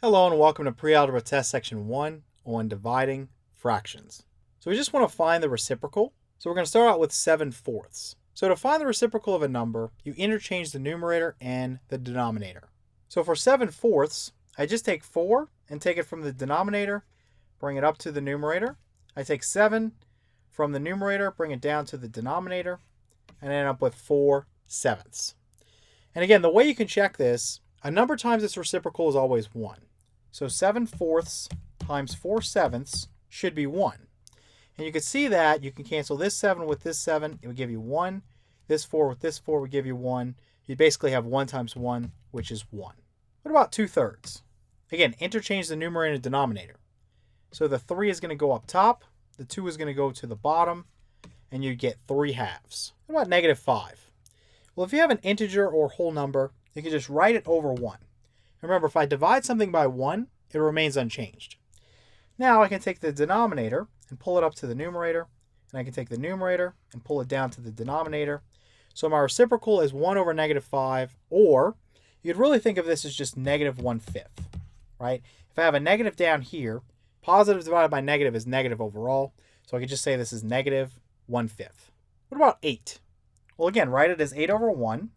Hello and welcome to Pre-Algebra Test Section 1 on dividing fractions. So we just want to find the reciprocal. So we're going to start out with 7/4. So to find the reciprocal of a number, you interchange the numerator and the denominator. So for 7/4, I just take 4 and take it from the denominator, bring it up to the numerator. I take 7 from the numerator, bring it down to the denominator, and end up with 4/7. And again, the way you can check this, a number times its reciprocal is always 1. So 7/4 times 4/7 should be 1. And you can see that you can cancel this 7 with this 7. It would give you 1. This 4 with this 4 would give you 1. You basically have 1 times 1, which is 1. What about 2/3? Again, interchange the numerator and denominator. So the 3 is going to go up top. The 2 is going to go to the bottom. And you get 3/2. What about -5? Well, if you have an integer or whole number, you can just write it over 1. Remember, if I divide something by 1, it remains unchanged. Now I can take the denominator and pull it up to the numerator, and I can take the numerator and pull it down to the denominator. So my reciprocal is 1 over -5, or you could really think of this as just -1/5, right? If I have a negative down here, positive divided by negative is negative overall, so I could just say this is -1/5. What about 8? Well, again, write it as 8 over 1,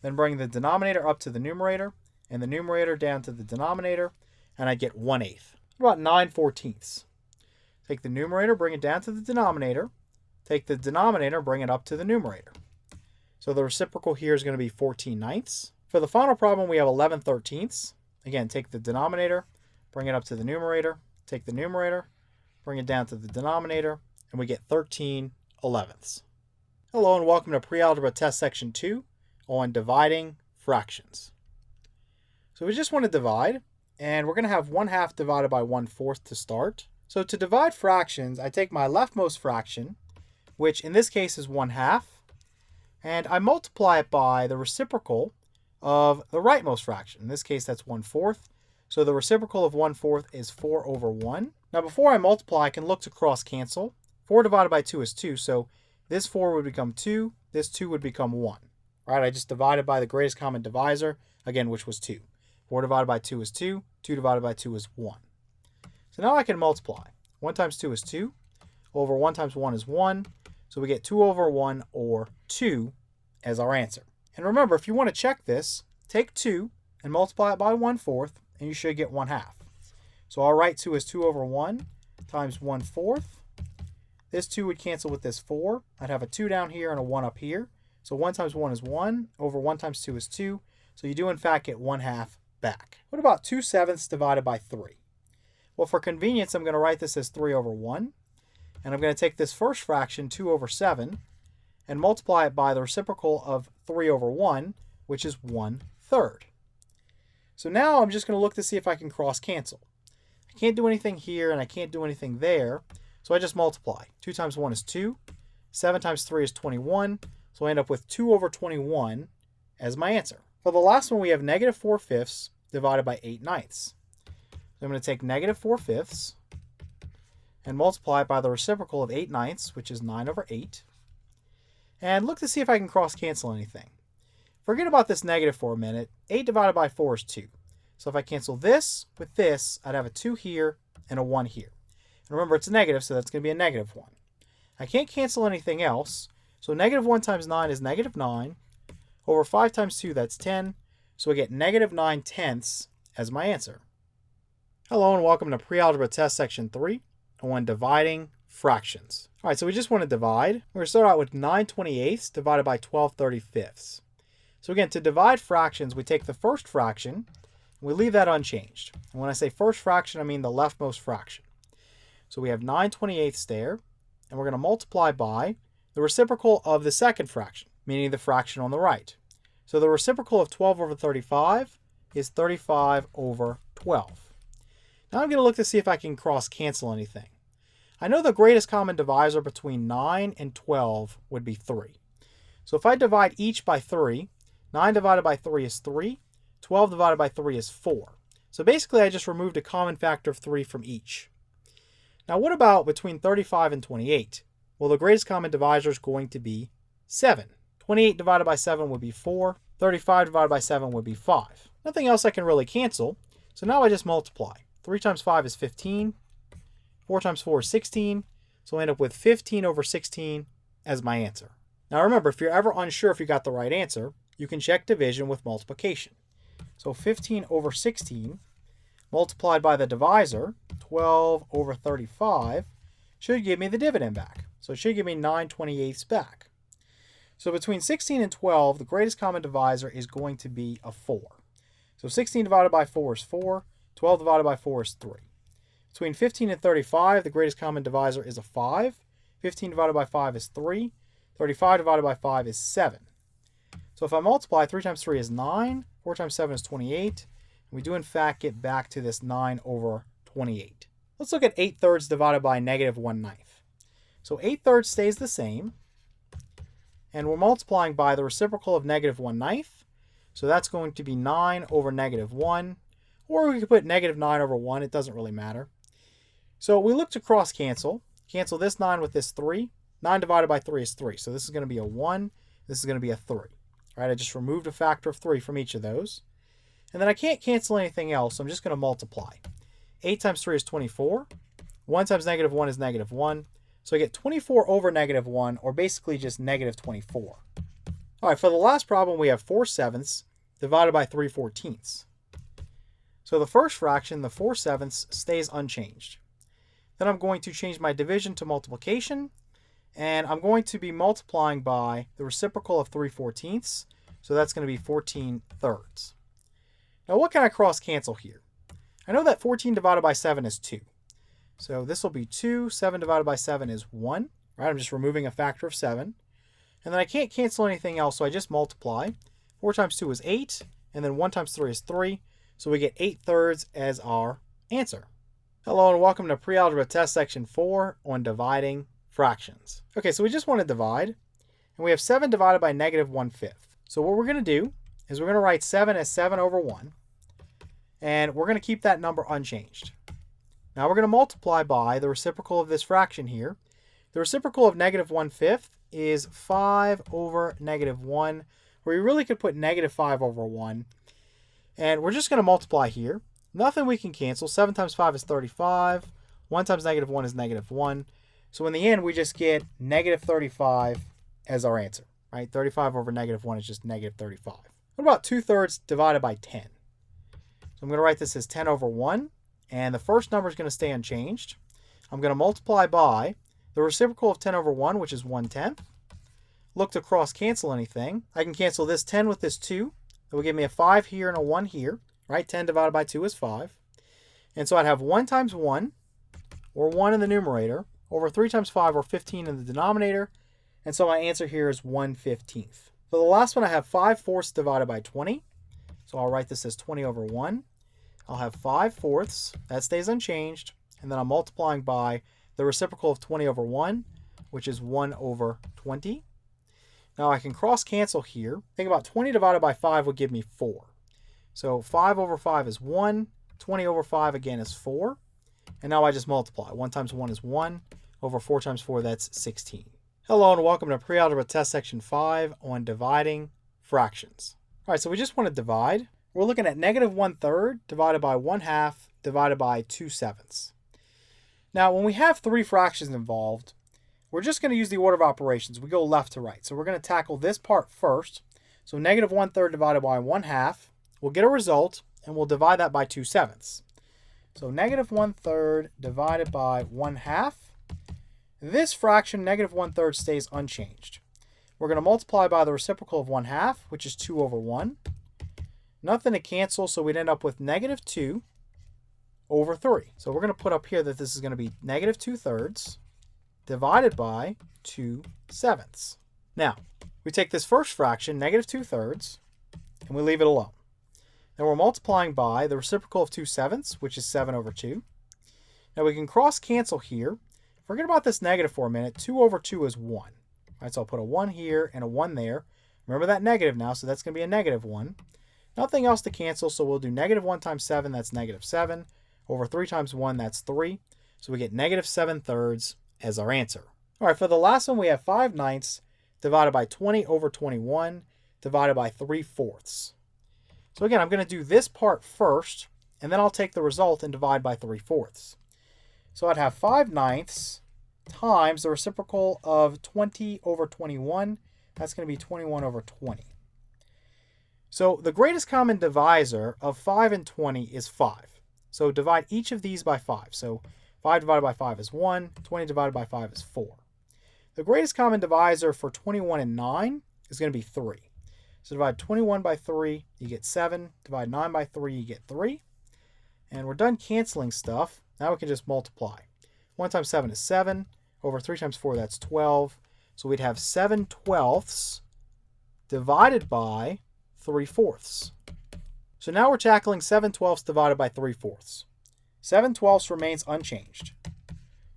then bring the denominator up to the numerator, and the numerator down to the denominator, and I get 1/8. What about 9/14? Take the numerator, bring it down to the denominator, take the denominator, bring it up to the numerator. So the reciprocal here is going to be 14/9. For the final problem, we have 11/13. Again, take the denominator, bring it up to the numerator, take the numerator, bring it down to the denominator, and we get 13/11. Hello and welcome to Pre-Algebra Test Section 2 on dividing fractions. So we just want to divide, and we're going to have 1/2 divided by 1/4 to start. So to divide fractions, I take my leftmost fraction, which in this case is 1/2, and I multiply it by the reciprocal of the rightmost fraction. In this case, that's 1/4. So the reciprocal of 1/4 is 4 over 1. Now before I multiply, I can look to cross cancel. 4 divided by 2 is 2, so this 4 would become 2, this 2 would become 1. Right? I just divided by the greatest common divisor, again, which was 2. 4 divided by 2 is 2. 2 divided by 2 is 1. So now I can multiply. 1 times 2 is 2. Over 1 times 1 is 1. So we get 2 over 1, or 2, as our answer. And remember, if you want to check this, take 2 and multiply it by 1/4, and you should get 1/2. So I'll write 2 as 2 over 1 times 1/4. This 2 would cancel with this 4. I'd have a 2 down here and a 1 up here. So 1 times 1 is 1. Over 1 times 2 is 2. So you do, in fact, get 1/2 back. What about 2/7 divided by 3? Well, for convenience, I'm going to write this as 3 over 1. And I'm going to take this first fraction, 2 over 7, and multiply it by the reciprocal of 3 over 1, which is 1/3. So now I'm just going to look to see if I can cross cancel. I can't do anything here, and I can't do anything there. So I just multiply. 2 times 1 is 2. 7 times 3 is 21. So I end up with 2 over 21 as my answer. For the last one, we have -4/5 divided by 8/9. So I'm going to take -4/5 and multiply it by the reciprocal of 8/9, which is 9 over 8. And look to see if I can cross cancel anything. Forget about this negative for a minute. 8 divided by 4 is 2. So if I cancel this with this, I'd have a 2 here and a 1 here. And remember, it's a negative, so that's going to be a -1. I can't cancel anything else. So -1 times 9 is -9. Over 5 times 2, that's 10. So I get -9/10 as my answer. Hello and welcome to Pre-Algebra Test Section 3 on dividing fractions. All right, so we just want to divide. We're going to start out with 9/28 divided by 12/35. So again, to divide fractions, we take the first fraction, and we leave that unchanged. And when I say first fraction, I mean the leftmost fraction. So we have 9/28 there, and we're going to multiply by the reciprocal of the second fraction, meaning the fraction on the right. So the reciprocal of 12 over 35 is 35 over 12. Now I'm going to look to see if I can cross cancel anything. I know the greatest common divisor between 9 and 12 would be 3. So if I divide each by 3, 9 divided by 3 is 3, 12 divided by 3 is 4. So basically I just removed a common factor of 3 from each. Now what about between 35 and 28? Well, the greatest common divisor is going to be 7. 28 divided by 7 would be 4. 35 divided by 7 would be 5. Nothing else I can really cancel. So now I just multiply. 3 times 5 is 15. 4 times 4 is 16. So I end up with 15 over 16 as my answer. Now remember, if you're ever unsure if you got the right answer, you can check division with multiplication. So 15 over 16 multiplied by the divisor, 12 over 35, should give me the dividend back. So it should give me 9/28 back. So between 16 and 12, the greatest common divisor is going to be a 4. So 16 divided by 4 is 4. 12 divided by 4 is 3. Between 15 and 35, the greatest common divisor is a 5. 15 divided by 5 is 3. 35 divided by 5 is 7. So if I multiply, 3 times 3 is 9. 4 times 7 is 28. And we do in fact get back to this 9 over 28. Let's look at 8/3 divided by -1/9. So 8/3 stays the same. And we're multiplying by the reciprocal of -1/9. So that's going to be 9 over -1. Or we could put -9 over 1. It doesn't really matter. So we look to cross cancel. Cancel this 9 with this 3. 9 divided by 3 is 3. So this is going to be a 1. This is going to be a 3. All right, I just removed a factor of 3 from each of those. And then I can't cancel anything else, so I'm just going to multiply. 8 times 3 is 24. 1 times -1 is -1. So I get 24 over -1, or basically just -24. All right, for the last problem, we have 4/7 divided by 3/14. So the first fraction, the 4/7, stays unchanged. Then I'm going to change my division to multiplication, and I'm going to be multiplying by the reciprocal of 3/14. So that's going to be 14/3. Now what can I cross cancel here? I know that 14 divided by 7 is 2. So this will be 2. 7 divided by 7 is 1. Right? I'm just removing a factor of 7. And then I can't cancel anything else, so I just multiply. 4 times 2 is 8. And then 1 times 3 is 3. So we get 8/3 as our answer. Hello and welcome to Pre-Algebra Test Section 4 on dividing fractions. Okay, so we just want to divide. And we have 7 divided by -1/5. So what we're going to do is we're going to write 7 as 7 over 1. And we're going to keep that number unchanged. Now we're going to multiply by the reciprocal of this fraction here. The reciprocal of -1/5 is 5 over -1, where you really could put -5 over 1. And we're just going to multiply here. Nothing we can cancel. 7 times 5 is 35. 1 times -1 is -1. So in the end, we just get -35 as our answer. Right? 35 over -1 is just -35. What about 2/3 divided by 10? So I'm going to write this as 10 over 1. And the first number is going to stay unchanged. I'm going to multiply by the reciprocal of 10 over 1, which is 1/10. Look to cross cancel anything. I can cancel this 10 with this 2. That will give me a 5 here and a 1 here. Right? 10 divided by 2 is 5. And so I'd have 1 times 1, or 1 in the numerator, over 3 times 5, or 15 in the denominator. And so my answer here is 1/15. For the last one, I have 5/4 divided by 20. So I'll write this as 20 over 1. I'll have 5/4. That stays unchanged. And then I'm multiplying by the reciprocal of 20 over 1, which is 1 over 20. Now I can cross cancel here. Think about 20 divided by 5 would give me 4. So 5 over 5 is 1. 20 over 5 again is 4. And now I just multiply. 1 times 1 is 1. Over 4 times 4, that's 16. Hello and welcome to Pre-Algebra Test Section 5 on dividing fractions. All right, so we just want to divide. We're looking at -1/3 divided by 1/2 divided by 2/7. Now, when we have 3 fractions involved, we're just going to use the order of operations. We go left to right. So we're going to tackle this part first. So -1/3 divided by 1/2. We'll get a result, and we'll divide that by 2/7. So -1/3 divided by 1/2. This fraction, -1/3, stays unchanged. We're going to multiply by the reciprocal of 1/2, which is 2 over 1. Nothing to cancel, so we'd end up with -2 over 3. So we're going to put up here that this is going to be -2/3 divided by 2/7. Now, we take this first fraction, -2/3, and we leave it alone. Then we're multiplying by the reciprocal of 2/7, which is 7 over 2. Now we can cross cancel here. Forget about this negative for a minute. 2 over 2 is 1. All right, so I'll put a 1 here and a 1 there. Remember that negative now, so that's going to be a -1. Nothing else to cancel, so we'll do -1 times 7, that's -7. Over 3 times 1, that's 3. So we get -7/3 as our answer. All right, for the last one, we have 5/9 divided by 20 over 21 divided by 3/4. So again, I'm going to do this part first. and then I'll take the result and divide by 3/4. So I'd have 5/9 times the reciprocal of 20 over 21. That's going to be 21 over 20. So the greatest common divisor of 5 and 20 is 5. So divide each of these by 5. So 5 divided by 5 is 1. 20 divided by 5 is 4. The greatest common divisor for 21 and 9 is going to be 3. So divide 21 by 3, you get 7. Divide 9 by 3, you get 3. And we're done canceling stuff. Now we can just multiply. 1 times 7 is 7. Over 3 times 4, that's 12. So we'd have 7/12 divided by 3/4. So now we're tackling 7/12 divided by 3/4. 7/12 remains unchanged.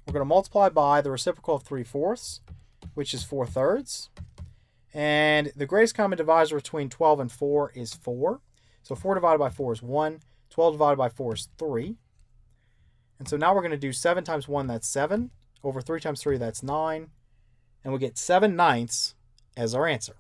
We're going to multiply by the reciprocal of 3/4, which is 4/3. And the greatest common divisor between 12 and 4 is 4. So 4 divided by 4 is 1. 12 divided by 4 is 3. And so now we're going to do 7 times 1, that's 7. Over 3 times 3, that's 9. And we get 7/9 as our answer.